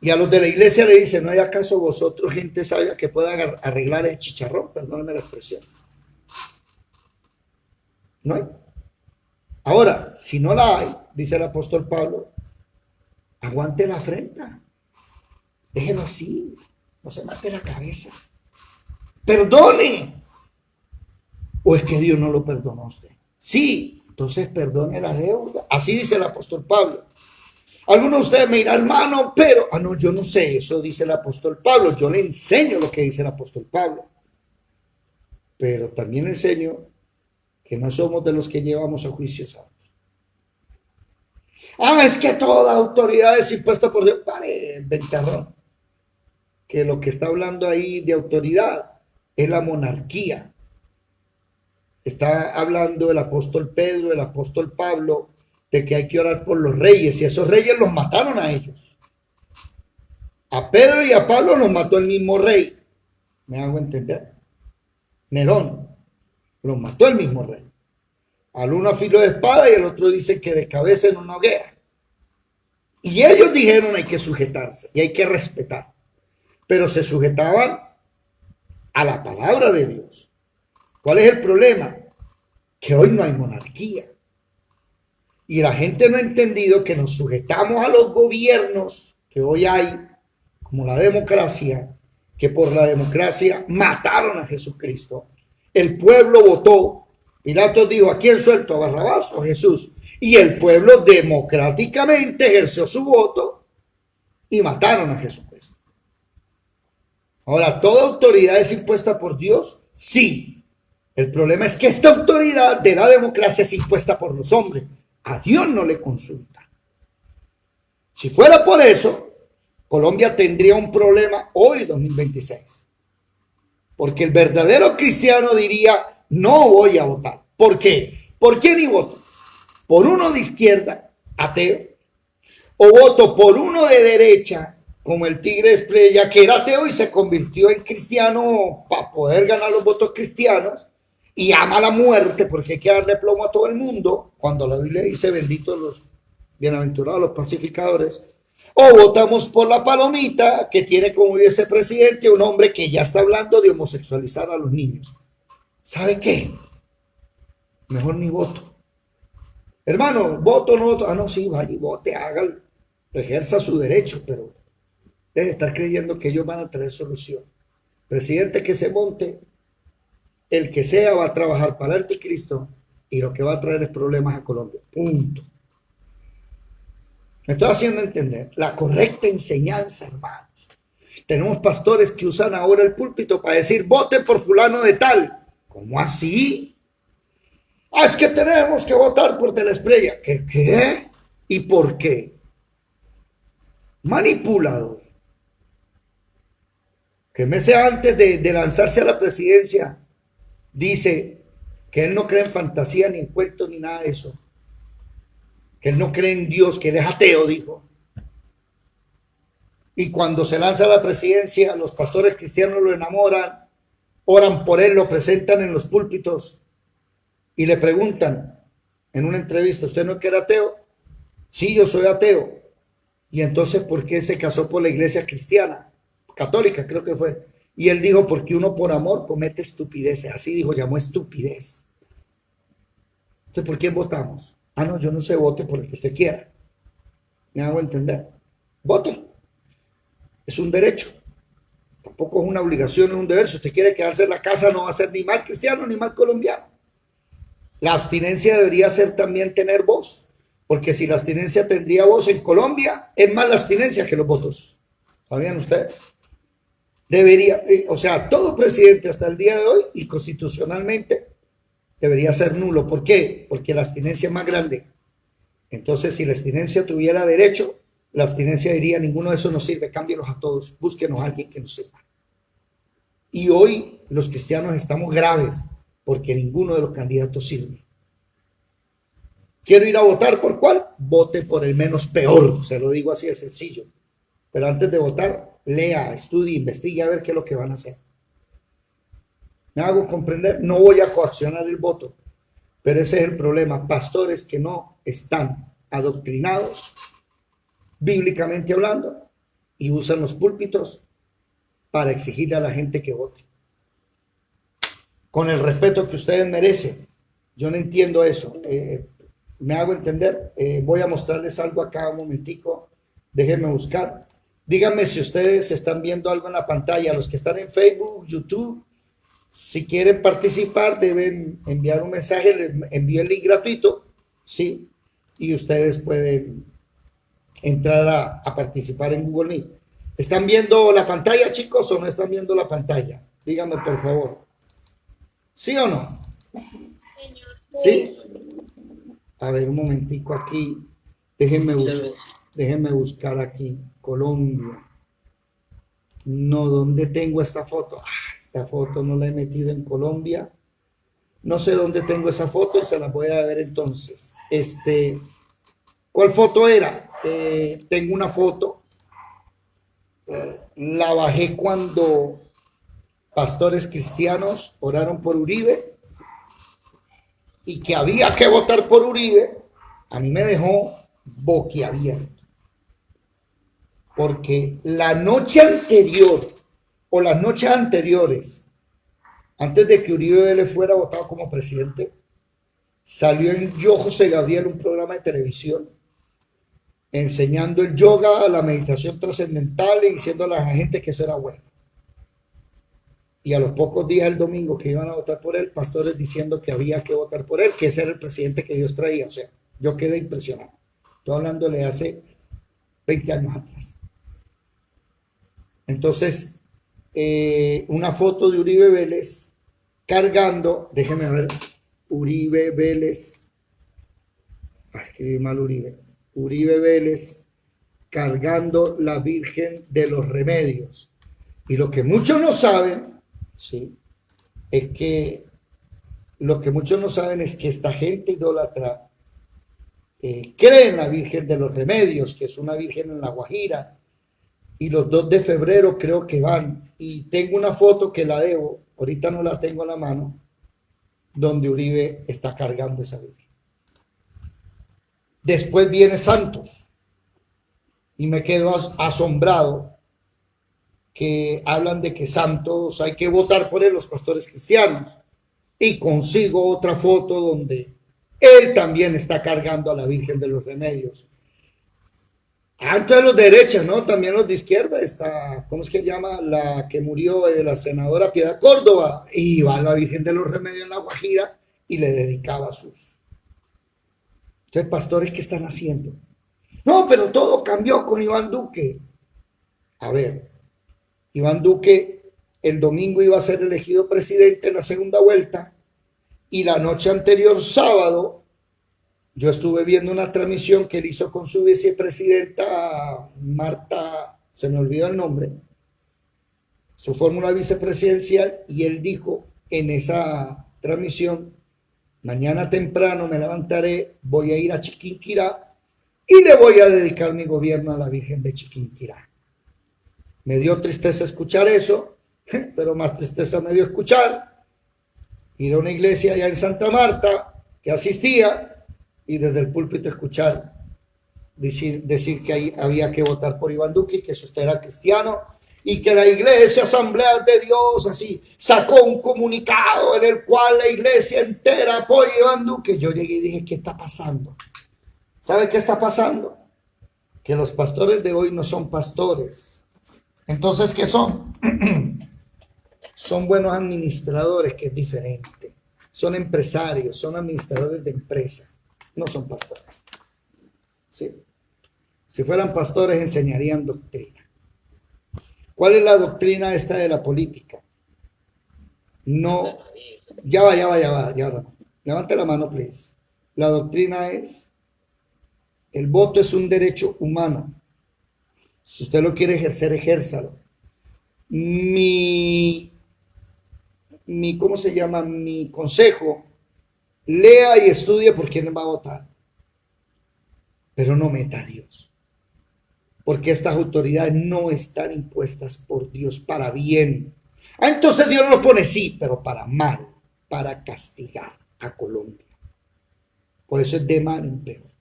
y a los de la iglesia le dice, ¿no hay acaso vosotros gente sabia que pueda arreglar el chicharrón? Perdónenme la expresión. ¿No hay? Ahora, si no la hay, dice el apóstol Pablo, aguante la afrenta. Déjelo así. No se mate la cabeza. Perdone. ¿O es que Dios no lo perdonó a usted? Sí, entonces perdone la deuda. Así dice el apóstol Pablo. Algunos de ustedes me dirán, hermano, pero... no, yo no sé, eso dice el apóstol Pablo. Yo le enseño lo que dice el apóstol Pablo. Pero también enseño que no somos de los que llevamos a juicios a otros. Es que toda autoridad es impuesta por Dios. Pare, ventarrón. Que lo que está hablando ahí de autoridad es la monarquía. Está hablando el apóstol Pedro, el apóstol Pablo, de que hay que orar por los reyes, y esos reyes los mataron a ellos. A Pedro y a Pablo los mató el mismo rey. ¿Me hago entender? Nerón. Los mató el mismo rey. Al uno a filo de espada y el otro dice que de cabeza en una hoguera. Y ellos dijeron hay que sujetarse y hay que respetar. Pero se sujetaban a la palabra de Dios. ¿Cuál es el problema? Que hoy no hay monarquía. Y la gente no ha entendido que nos sujetamos a los gobiernos que hoy hay, como la democracia, que por la democracia mataron a Jesucristo. El pueblo votó. Pilato dijo, ¿a quién suelto? ¿A Barrabás o a Jesús? Y el pueblo democráticamente ejerció su voto y mataron a Jesucristo. Ahora, ¿toda autoridad es impuesta por Dios? Sí. El problema es que esta autoridad de la democracia es impuesta por los hombres. A Dios no le consulta. Si fuera por eso, Colombia tendría un problema hoy, 2026. Porque el verdadero cristiano diría, no voy a votar. ¿Por qué? ¿Por qué ni voto? ¿Por uno de izquierda, ateo? ¿O voto por uno de derecha, como el Tigre Esprella, que era ateo y se convirtió en cristiano para poder ganar los votos cristianos? Y ama la muerte porque hay que darle plomo a todo el mundo, cuando la Biblia dice benditos los bienaventurados, los pacificadores. O votamos por la palomita, que tiene como vicepresidente un hombre que ya está hablando de homosexualizar a los niños. ¿Sabe qué? mejor ni voto. Hermano, voto o no voto. Ah, no, sí, vaya y vote, hágalo, ejerza su derecho, pero debe estar creyendo que ellos van a traer solución. Presidente que se monte, el que sea, va a trabajar para el anticristo y lo que va a traer es problemas a Colombia. Punto. Me estoy haciendo entender. La correcta enseñanza, hermanos. Tenemos pastores que usan ahora el púlpito para decir, vote por fulano de tal. ¿Cómo así? Ah, es que tenemos que votar por Telesplaya. ¿Qué? ¿Y por qué? Manipulador. Que meses antes de lanzarse a la presidencia, dice que él no cree en fantasía, ni en cuentos, ni nada de eso. Que él no cree en Dios, que él es ateo, dijo. Y cuando se lanza a la presidencia, los pastores cristianos lo enamoran, oran por él, lo presentan en los púlpitos y le preguntan en una entrevista, ¿usted no es que era ateo? Sí, yo soy ateo. Y entonces, ¿por qué se casó por la iglesia cristiana? Católica, creo que fue. Y él dijo, porque uno por amor comete estupideces. Así dijo, llamó estupidez. Entonces, ¿por quién votamos? Ah, no, yo no sé, vote por el que usted quiera. Me hago entender. Vote. Es un derecho. Tampoco es una obligación, es un deber. Si usted quiere quedarse en la casa, no va a ser ni mal cristiano ni mal colombiano. La abstinencia debería ser también tener voz. Porque si la abstinencia tendría voz en Colombia, es más la abstinencia que los votos. ¿Sabían ustedes? Debería, o sea, todo presidente hasta el día de hoy y constitucionalmente debería ser nulo. ¿Por qué? Porque la abstinencia es más grande. Entonces, si la abstinencia tuviera derecho, la abstinencia diría, ninguno de esos nos sirve, cámbielos a todos, búsquenos a alguien que nos sirva. Y hoy los cristianos estamos graves porque ninguno de los candidatos sirve. ¿Quiero ir a votar por cuál? Vote por el menos peor, se lo digo así de sencillo. Pero antes de votar, lea, estudie, investigue a ver qué es lo que van a hacer. Me hago comprender, no voy a coaccionar el voto, pero ese es el problema. Pastores que no están adoctrinados, bíblicamente hablando, y usan los púlpitos para exigirle a la gente que vote. Con el respeto que ustedes merecen. Yo no entiendo eso. Me hago entender. Voy a mostrarles algo acá un momentico. Déjenme buscar. Díganme si ustedes están viendo algo en la pantalla. Los que están en Facebook, YouTube, si quieren participar, deben enviar un mensaje. Les envío el link gratuito, ¿sí? Y ustedes pueden entrar a participar en Google Meet. ¿Están viendo la pantalla, chicos, o no están viendo la pantalla? Díganme, por favor. ¿Sí o no? ¿Sí? A ver, un momentico aquí. Déjenme buscar aquí. Colombia. No, ¿dónde tengo esta foto? Esta foto no la he metido en Colombia. No sé dónde tengo esa foto y se la voy a ver entonces. ¿Cuál foto era? Tengo una foto. La bajé cuando pastores cristianos oraron por Uribe y que había que votar por Uribe. A mí me dejó boquiabierto. Porque la noche anterior o las noches anteriores, antes de que Uribe Vélez fuera votado como presidente, salió en Yo José Gabriel, un programa de televisión, enseñando el yoga, la meditación trascendental y diciendo a la gente que eso era bueno. Y a los pocos días del domingo que iban a votar por él, pastores diciendo que había que votar por él, que ese era el presidente que Dios traía. O sea, yo quedé impresionado. Estoy hablándole hace 20 años atrás. Entonces, una foto de Uribe Vélez cargando, déjenme ver, Uribe Vélez, escribí mal Uribe Vélez cargando la Virgen de los Remedios. Y lo que muchos no saben, ¿sí? Es que esta gente idólatra cree en la Virgen de los Remedios, que es una virgen en La Guajira, y los 2 de febrero creo que van, y tengo una foto que la debo, ahorita no la tengo a la mano, donde Uribe está cargando esa virgen. Después viene Santos, y me quedo asombrado que hablan de que Santos hay que votar por él, los pastores cristianos. y consigo otra foto donde él también está cargando a la Virgen de los Remedios. Entonces los de derecha, ¿no? También los de izquierda está, ¿cómo es que llama? La que murió, la senadora Piedad Córdoba, y iba a la Virgen de los Remedios en La Guajira y le dedicaba sus. Entonces, pastores, ¿qué están haciendo? No, pero todo cambió con Iván Duque. A ver, Iván Duque el domingo iba a ser elegido presidente en la segunda vuelta y la noche anterior, sábado, yo estuve viendo una transmisión que él hizo con su vicepresidenta Marta, se me olvidó el nombre, su fórmula vicepresidencial, y él dijo en esa transmisión: mañana temprano me levantaré, voy a ir a Chiquinquirá y le voy a dedicar mi gobierno a la Virgen de Chiquinquirá. Me dio tristeza escuchar eso, pero más tristeza me dio escuchar ir a una iglesia allá en Santa Marta que asistía y desde el púlpito escuchar decir que ahí había que votar por Iván Duque, que eso usted era cristiano, y que la iglesia Asamblea de Dios así sacó un comunicado en el cual la iglesia entera apoya a Iván Duque. Yo llegué y dije, ¿qué está pasando? ¿Sabe qué está pasando? Que los pastores de hoy no son pastores. Entonces, ¿qué son? Son buenos administradores, que es diferente. Son empresarios, son administradores de empresas. No son pastores. ¿Sí? Si fueran pastores enseñarían doctrina. ¿Cuál es la doctrina esta de la política? No, ya va. Levante la mano, please. La doctrina es: el voto es un derecho humano. Si usted lo quiere ejercer, ejérzalo. ¿Cómo se llama? Mi consejo: lea y estudie por quién va a votar, pero no meta a Dios, porque estas autoridades no están impuestas por Dios para bien. Entonces Dios lo pone, sí, pero para mal, para castigar a Colombia. Por eso es de mal en peor.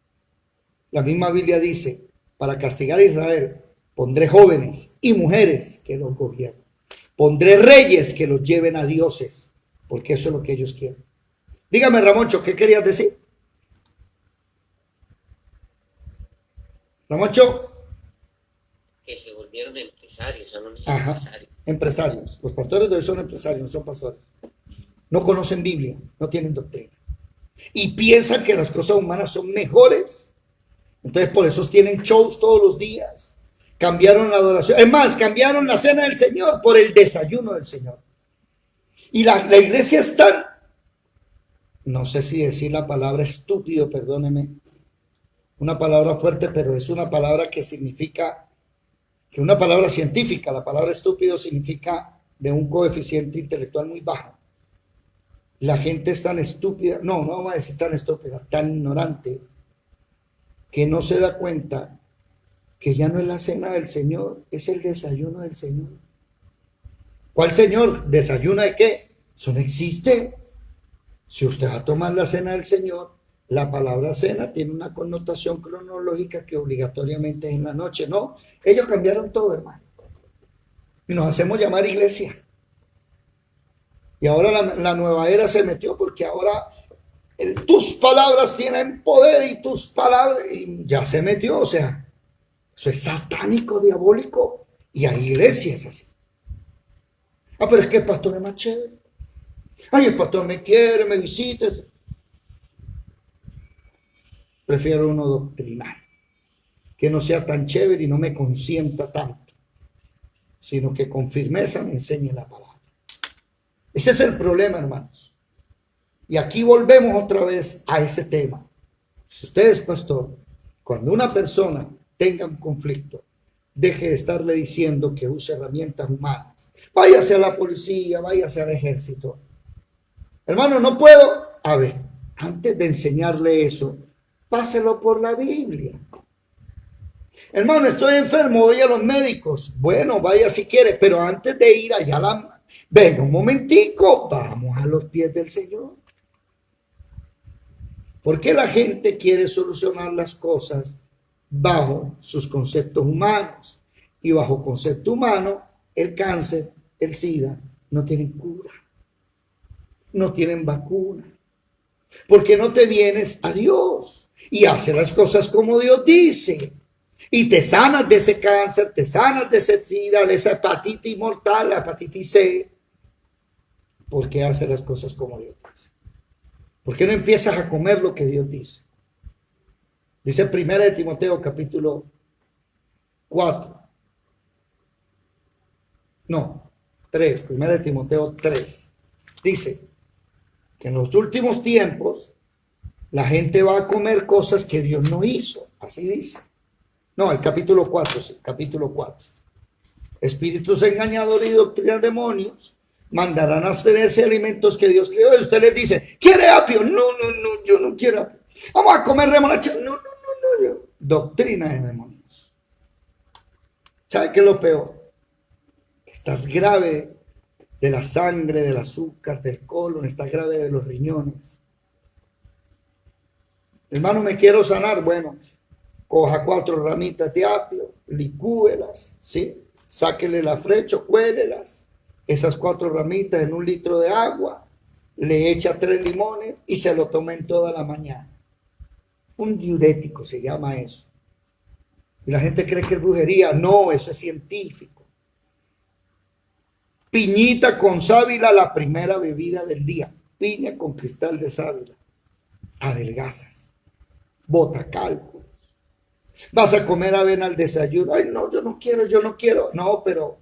La misma Biblia dice: para castigar a Israel pondré jóvenes y mujeres que los gobiernen, pondré reyes que los lleven a dioses, porque eso es lo que ellos quieren. Dígame, Ramoncho, ¿qué querías decir? Ramoncho. Que se volvieron empresarios, son unos empresarios. Empresarios. Los pastores de hoy son empresarios, no son pastores. No conocen Biblia, no tienen doctrina. Y piensan que las cosas humanas son mejores. Entonces por eso tienen shows todos los días. Cambiaron la adoración. Es más, cambiaron la cena del Señor por el desayuno del Señor. Y la iglesia es tan, no sé si decir la palabra estúpido, perdóneme, una palabra fuerte, pero es una palabra que significa, que una palabra científica. La palabra estúpido significa de un coeficiente intelectual muy bajo. La gente es tan estúpida, no vamos a decir tan estúpida, tan ignorante, que no se da cuenta que ya no es la cena del Señor, es el desayuno del Señor. ¿Cuál Señor? ¿Desayuna de qué? Eso no existe. Si usted va a tomar la cena del Señor, la palabra cena tiene una connotación cronológica que obligatoriamente es en la noche. No, ellos cambiaron todo, hermano. Y nos hacemos llamar iglesia. Y ahora la nueva era se metió, porque ahora tus palabras tienen poder y tus palabras, y ya se metió, o sea, eso es satánico, diabólico, y hay iglesias así. Pero es que el pastor es más chévere. Ay, el pastor me quiere, me visita. Prefiero uno doctrinal, que no sea tan chévere y no me consienta tanto, sino que con firmeza me enseñe la palabra. Ese es el problema, hermanos. Y aquí volvemos otra vez a ese tema. Si usted es pastor, cuando una persona tenga un conflicto, deje de estarle diciendo que use herramientas humanas. Váyase a la policía, váyase al ejército. Hermano, no puedo. A ver, antes de enseñarle eso, páselo por la Biblia. Hermano, estoy enfermo, voy a los médicos. Bueno, vaya si quiere, pero antes de ir allá, venga un momentico, vamos a los pies del Señor. ¿Por qué la gente quiere solucionar las cosas bajo sus conceptos humanos? Y bajo concepto humano, el cáncer, el SIDA, no tienen cura. no tienen vacuna. Porque no te vienes a Dios y haces las cosas como Dios dice. Y te sanas de ese cáncer, te sanas de ese SIDA, de esa hepatitis mortal, la hepatitis C. ¿Por qué haces las cosas como Dios dice? ¿Por qué no empiezas a comer lo que Dios dice? Dice 1 Timoteo capítulo 4. No, 3. 1 Timoteo 3. Dice que en los últimos tiempos la gente va a comer cosas que Dios no hizo. Así dice. No, el capítulo 4, sí, capítulo 4. Espíritus engañadores y doctrinas de demonios mandarán a abstenerse de alimentos que Dios creó. Y usted les dice, ¿quiere apio? No, yo no quiero apio. Vamos a comer remolacha. No. Doctrina de demonios. ¿Sabe qué es lo peor? Estás grave de la sangre, del azúcar, del colon, estás grave de los riñones. Hermano, me quiero sanar. Bueno, coja 4 ramitas de apio, licúelas, ¿sí? Sáquele la frecho, cuélelas. Esas 4 ramitas en 1 litro de agua, le echa 3 limones y se lo toma en toda la mañana. Un diurético se llama eso. Y la gente cree que es brujería. No, eso es científico. Piñita con sábila, la primera bebida del día. Piña con cristal de sábila. Adelgazas. Bota cálculos. Vas a comer avena al desayuno. Ay, no, yo no quiero. No, pero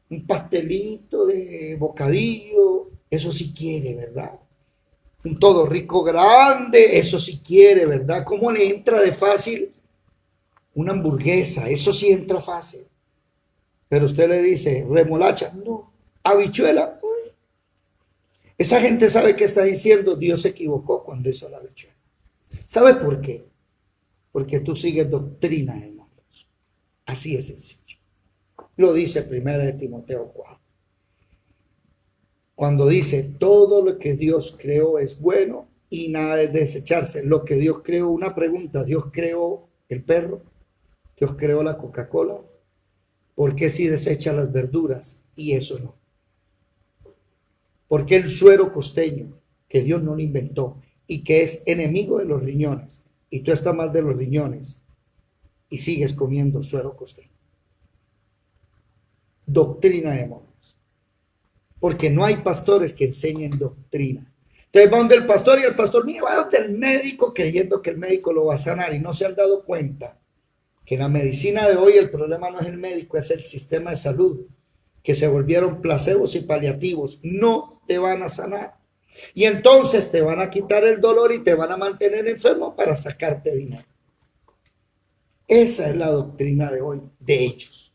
un pastelito de bocadillo, eso sí quiere, ¿verdad? Un todo rico grande, eso sí quiere, ¿verdad? ¿Cómo le entra de fácil una hamburguesa? Eso sí entra fácil. Pero usted le dice, remolacha, no. Habichuela, uy. Esa gente sabe que está diciendo, Dios se equivocó cuando hizo la habichuela. ¿Sabe por qué? Porque tú sigues doctrina de demonios. Así es sencillo. Lo dice 1 Timoteo 4. Cuando dice, todo lo que Dios creó es bueno y nada es desecharse. Lo que Dios creó, una pregunta, ¿Dios creó el perro? ¿Dios creó la Coca-Cola? ¿Por qué si desecha las verduras y eso no? ¿Por qué el suero costeño, que Dios no lo inventó y que es enemigo de los riñones, y tú estás mal de los riñones y sigues comiendo suero costeño? Doctrina de demonios. Porque no hay pastores que enseñen doctrina. Entonces va donde el pastor y el pastor mío va donde el médico creyendo que el médico lo va a sanar y no se han dado cuenta que en la medicina de hoy el problema no es el médico, es el sistema de salud, que se volvieron placebos y paliativos. No te van a sanar. Y entonces te van a quitar el dolor y te van a mantener enfermo para sacarte dinero. Esa es la doctrina de hoy, de ellos.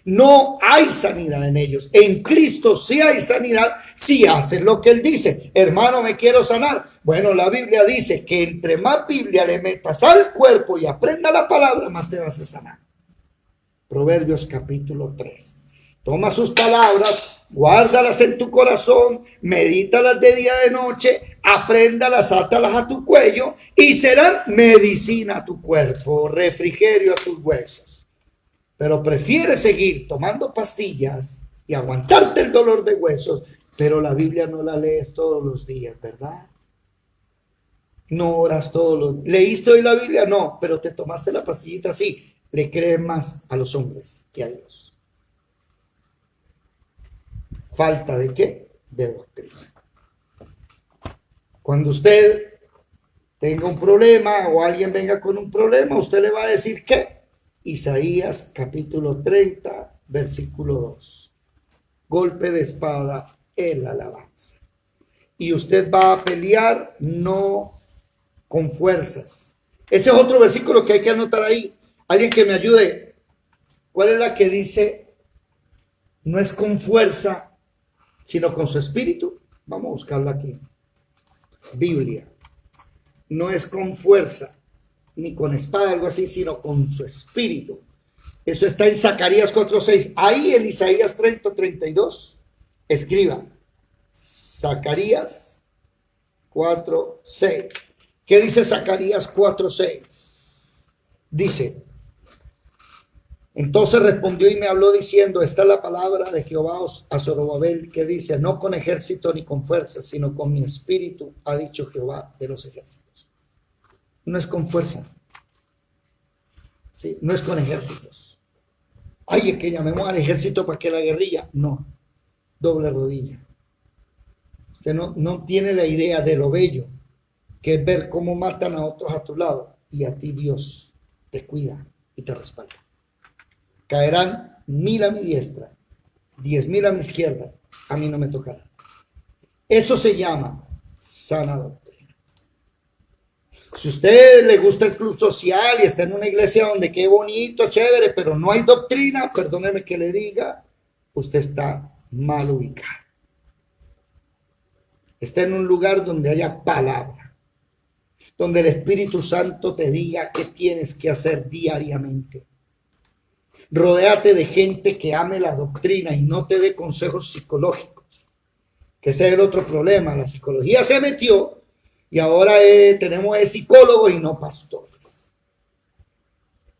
No hay sanidad en ellos. En Cristo sí hay sanidad si haces lo que Él dice. Hermano, me quiero sanar. Bueno, la Biblia dice que entre más Biblia le metas al cuerpo y aprenda la palabra, más te vas a sanar. Proverbios capítulo 3. Toma sus palabras, guárdalas en tu corazón, medítalas de día y de noche, apréndalas, átalas a tu cuello y serán medicina a tu cuerpo, refrigerio a tus huesos. Pero prefieres seguir tomando pastillas y aguantarte el dolor de huesos, pero la Biblia no la lees todos los días, ¿verdad? No oras todos los... ¿Leíste hoy la Biblia? No, pero te tomaste la pastillita, sí. Le crees más a los hombres que a Dios. ¿Falta de qué? De doctrina. Cuando usted tenga un problema o alguien venga con un problema, usted le va a decir ¿qué? Isaías capítulo 30, versículo 2. Golpe de espada en la alabanza. Y usted va a pelear no con fuerzas. Ese es otro versículo que hay que anotar ahí. Alguien que me ayude. ¿Cuál es la que dice? No es con fuerza, sino con su espíritu. Vamos a buscarla aquí. Biblia. No es con fuerza ni con espada, algo así, sino con su espíritu. Eso está en Zacarías 4:6. Ahí en Isaías 30:32, escriba Zacarías 4:6. ¿Qué dice Zacarías 4:6? Dice, Entonces respondió y me habló diciendo, esta es la palabra de Jehová a Zorobabel, que dice, no con ejército ni con fuerza, sino con mi espíritu, ha dicho Jehová de los ejércitos. No es con fuerza, ¿sí? No es con ejércitos. Ay, es que llamemos al ejército para que la guerrilla. No, doble rodilla. Usted no tiene la idea de lo bello que es ver cómo matan a otros a tu lado y a ti Dios te cuida y te respalda. Caerán 1000 a mi diestra, 10,000 a mi izquierda, a mí no me tocará. Eso se llama sana doctrina. Si a usted le gusta el club social y está en una iglesia donde qué bonito, chévere, pero no hay doctrina, perdóneme que le diga, usted está mal ubicado. Está en un lugar donde haya palabra, donde el Espíritu Santo te diga qué tienes que hacer diariamente. Rodéate de gente que ame la doctrina y no te dé consejos psicológicos, que ese es el otro problema. La psicología se metió y ahora tenemos psicólogos y no pastores.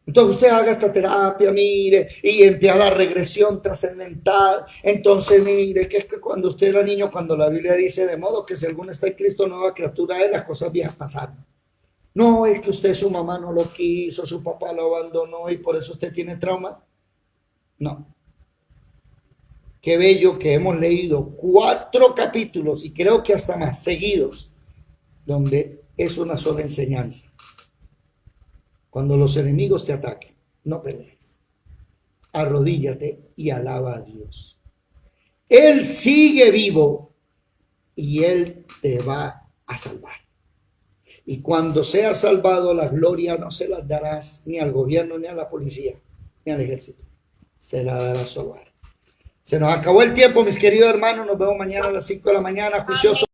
Entonces usted haga esta terapia, mire, y emplea la regresión trascendental. Entonces mire, que es que cuando usted era niño, cuando la Biblia dice, de modo que si alguno está en Cristo, nueva criatura es, las cosas viejas pasaron. No, es que usted, su mamá no lo quiso, su papá lo abandonó y por eso usted tiene trauma. No. Qué bello que hemos leído 4 capítulos y creo que hasta más seguidos, donde es una sola enseñanza. Cuando los enemigos te ataquen, no pelees. Arrodíllate y alaba a Dios. Él sigue vivo y Él te va a salvar. Y cuando seas salvado, la gloria no se la darás ni al gobierno, ni a la policía, ni al ejército. Se la darás solo a Él. Se nos acabó el tiempo, mis queridos hermanos. Nos vemos mañana a las 5 de la mañana. Juicioso.